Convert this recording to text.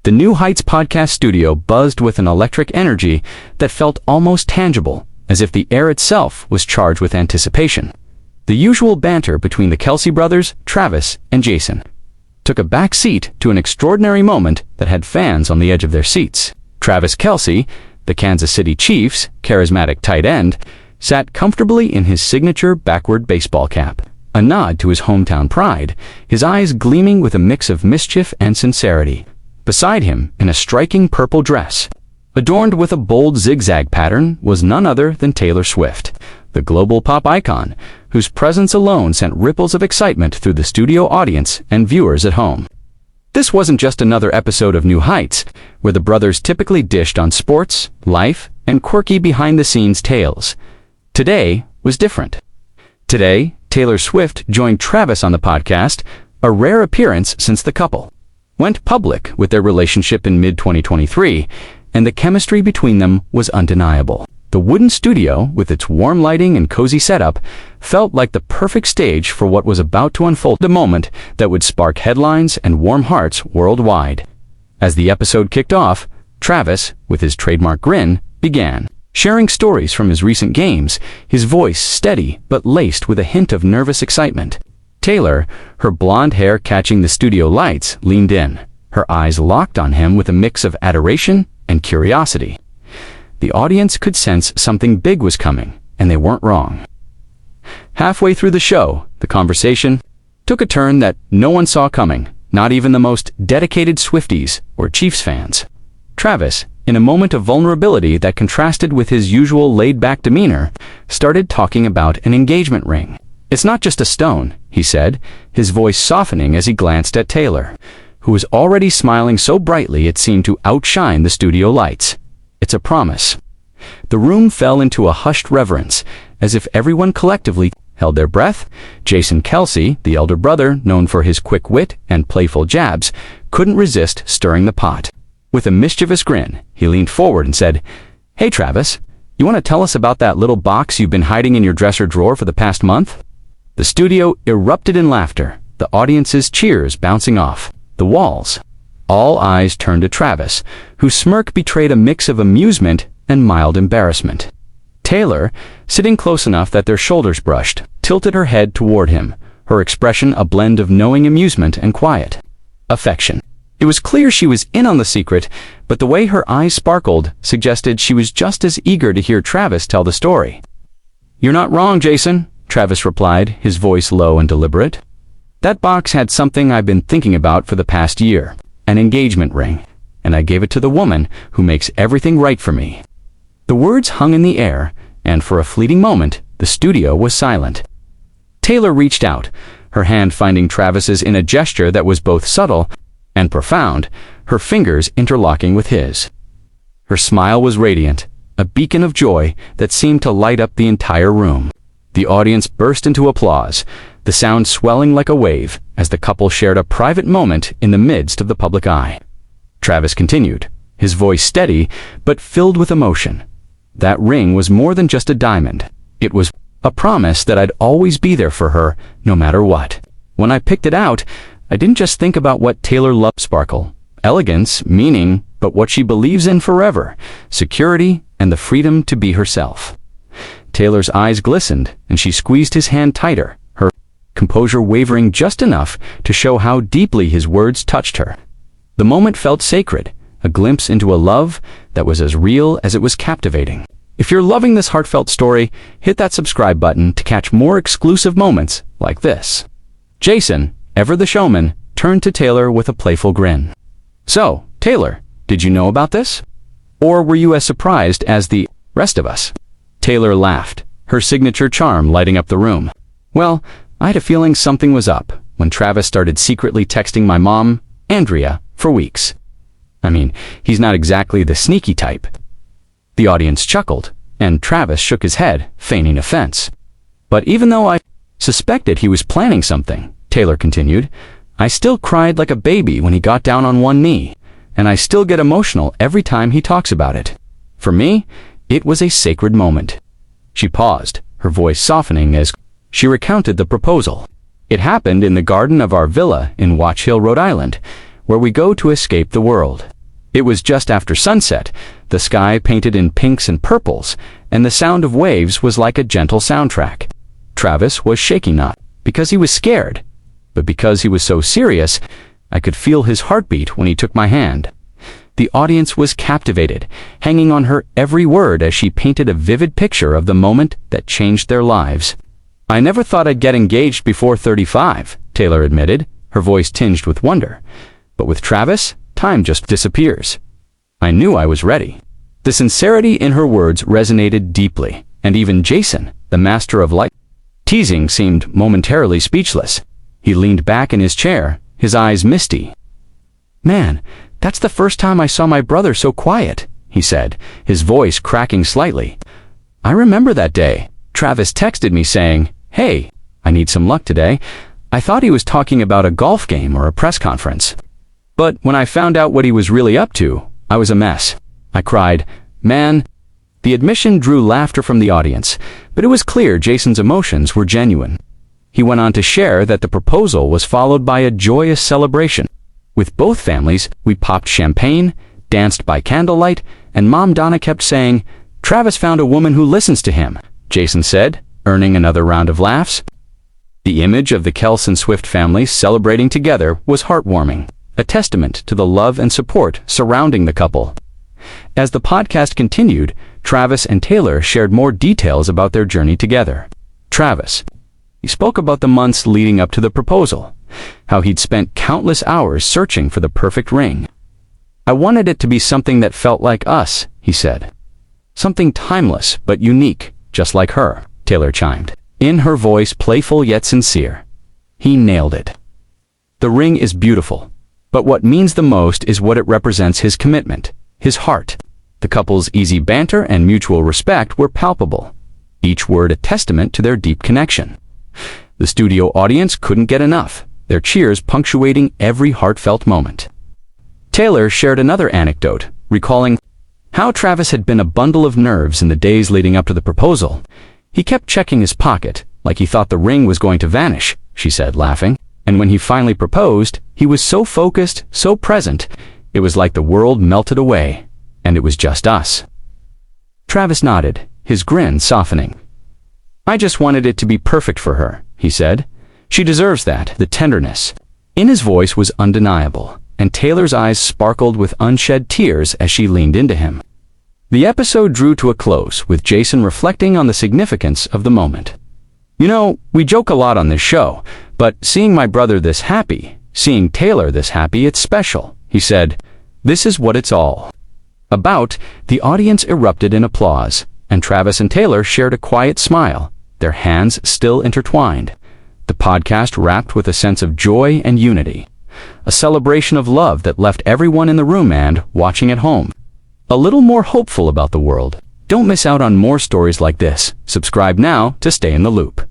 The New Heights podcast studio buzzed with an electric energy that felt almost tangible, as if the air itself was charged with anticipation. The usual banter between the Kelce brothers, Travis and Jason, took a back seat to an extraordinary moment that had fans on the edge of their seats. Travis Kelce, the Kansas City Chiefs' charismatic tight end, sat comfortably in his signature backward baseball cap, a nod to his hometown pride, his eyes gleaming with a mix of mischief and sincerity. Beside him, in a striking purple dress, adorned with a bold zigzag pattern, was none other than Taylor Swift, the global pop icon, whose presence alone sent ripples of excitement through the studio audience and viewers at home. This wasn't just another episode of New Heights, where the brothers typically dished on sports, life, and quirky behind-the-scenes tales. Today was different. Today, Taylor Swift joined Travis on the podcast, a rare appearance since the couple went public with their relationship in mid-2023, and the chemistry between them was undeniable. The wooden studio, with its warm lighting and cozy setup, felt like the perfect stage for what was about to unfold, a moment that would spark headlines and warm hearts worldwide. As the episode kicked off, Travis, with his trademark grin, began sharing stories from his recent games, his voice steady but laced with a hint of nervous excitement. Taylor, her blonde hair catching the studio lights, leaned in, her eyes locked on him with a mix of adoration and curiosity. The audience could sense something big was coming, and they weren't wrong. Halfway through the show, the conversation took a turn that no one saw coming, not even the most dedicated Swifties or Chiefs fans. Travis, in a moment of vulnerability that contrasted with his usual laid-back demeanor, started talking about an engagement ring. "It's not just a stone," he said, his voice softening as he glanced at Taylor, who was already smiling so brightly it seemed to outshine the studio lights. "It's a promise." The room fell into a hushed reverence, as if everyone collectively held their breath. Jason Kelce, the elder brother, known for his quick wit and playful jabs, couldn't resist stirring the pot. With a mischievous grin, he leaned forward and said, "Hey Travis, you want to tell us about that little box you've been hiding in your dresser drawer for the past month?" The studio erupted in laughter, the audience's cheers bouncing off the walls. All eyes turned to Travis, whose smirk betrayed a mix of amusement and mild embarrassment. Taylor, sitting close enough that their shoulders brushed, tilted her head toward him, her expression a blend of knowing amusement and quiet affection. It was clear she was in on the secret, but the way her eyes sparkled suggested she was just as eager to hear Travis tell the story. "You're not wrong, Jason," Travis replied, his voice low and deliberate. "That box had something I've been thinking about for the past year, an engagement ring, and I gave it to the woman who makes everything right for me." The words hung in the air, and for a fleeting moment, the studio was silent. Taylor reached out, her hand finding Travis's in a gesture that was both subtle and profound, her fingers interlocking with his. Her smile was radiant, a beacon of joy that seemed to light up the entire room. The audience burst into applause, the sound swelling like a wave as the couple shared a private moment in the midst of the public eye. Travis continued, his voice steady but filled with emotion. "That ring was more than just a diamond. It was a promise that I'd always be there for her, no matter what. When I picked it out, I didn't just think about what Taylor loved: sparkle, elegance, meaning, but what she believes in forever: security and the freedom to be herself." Taylor's eyes glistened, and she squeezed his hand tighter, her composure wavering just enough to show how deeply his words touched her. The moment felt sacred, a glimpse into a love that was as real as it was captivating. If you're loving this heartfelt story, hit that subscribe button to catch more exclusive moments like this. Jason, ever the showman, turned to Taylor with a playful grin. "So, Taylor, did you know about this? Or were you as surprised as the rest of us?" Taylor laughed, her signature charm lighting up the room. "Well, I had a feeling something was up when Travis started secretly texting my mom, Andrea, for weeks. I mean, he's not exactly the sneaky type." The audience chuckled, and Travis shook his head, feigning offense. "But even though I suspected he was planning something," Taylor continued, "I still cried like a baby when he got down on one knee, and I still get emotional every time he talks about it. For me, it was a sacred moment." She paused, her voice softening as she recounted the proposal. "It happened in the garden of our villa in Watch Hill, Rhode Island, where we go to escape the world. It was just after sunset, the sky painted in pinks and purples, and the sound of waves was like a gentle soundtrack. Travis was shaking, not because he was scared, but because he was so serious. I could feel his heartbeat when he took my hand. The audience was captivated, hanging on her every word as she painted a vivid picture of the moment that changed their lives. "I never thought I'd get engaged before 35, Taylor admitted, her voice tinged with wonder. "But with Travis, time just disappears." I knew I was ready. The sincerity in her words resonated deeply, and even Jason, the master of light teasing, seemed momentarily speechless. He leaned back in his chair, his eyes misty. "Man, that's the first time I saw my brother so quiet," he said, his voice cracking slightly. "I remember that day. Travis texted me saying, 'Hey, I need some luck today.' I thought he was talking about a golf game or a press conference. But when I found out what he was really up to, I was a mess." I cried. "Man." The admission drew laughter from the audience, but it was clear Jason's emotions were genuine. He went on to share that the proposal was followed by a joyous celebration. With both families, we popped champagne, danced by candlelight, and Mom Donna kept saying, "Travis found a woman who listens to him," Jason said, earning another round of laughs. The image of the Kelce and Swift families celebrating together was heartwarming, a testament to the love and support surrounding the couple. As the podcast continued, Travis and Taylor shared more details about their journey together. Travis, he spoke about the months leading up to the proposal, how he'd spent countless hours searching for the perfect ring. "I wanted it to be something that felt like us," he said. "Something timeless but unique, just like her," Taylor chimed, in her voice playful yet sincere. He nailed it. "The ring is beautiful, but what means the most is what it represents: his commitment, his heart." The couple's easy banter and mutual respect were palpable, each word a testament to their deep connection. The studio audience couldn't get enough, their cheers punctuating every heartfelt moment. Taylor shared another anecdote, recalling how Travis had been a bundle of nerves in the days leading up to the proposal. "He kept checking his pocket, like he thought the ring was going to vanish," she said, laughing. "And when he finally proposed, he was so focused, so present, it was like the world melted away, and it was just us." Travis nodded, his grin softening. "I just wanted it to be perfect for her," he said. "She deserves that." The tenderness in his voice was undeniable, and Taylor's eyes sparkled with unshed tears as she leaned into him. The episode drew to a close, with Jason reflecting on the significance of the moment. "You know, we joke a lot on this show, but seeing my brother this happy, seeing Taylor this happy, it's special," he said. "This is what it's all about." The audience erupted in applause, and Travis and Taylor shared a quiet smile, their hands still intertwined. The podcast wrapped with a sense of joy and unity, a celebration of love that left everyone in the room and, watching at home, a little more hopeful about the world. Don't miss out on more stories like this. Subscribe now to stay in the loop.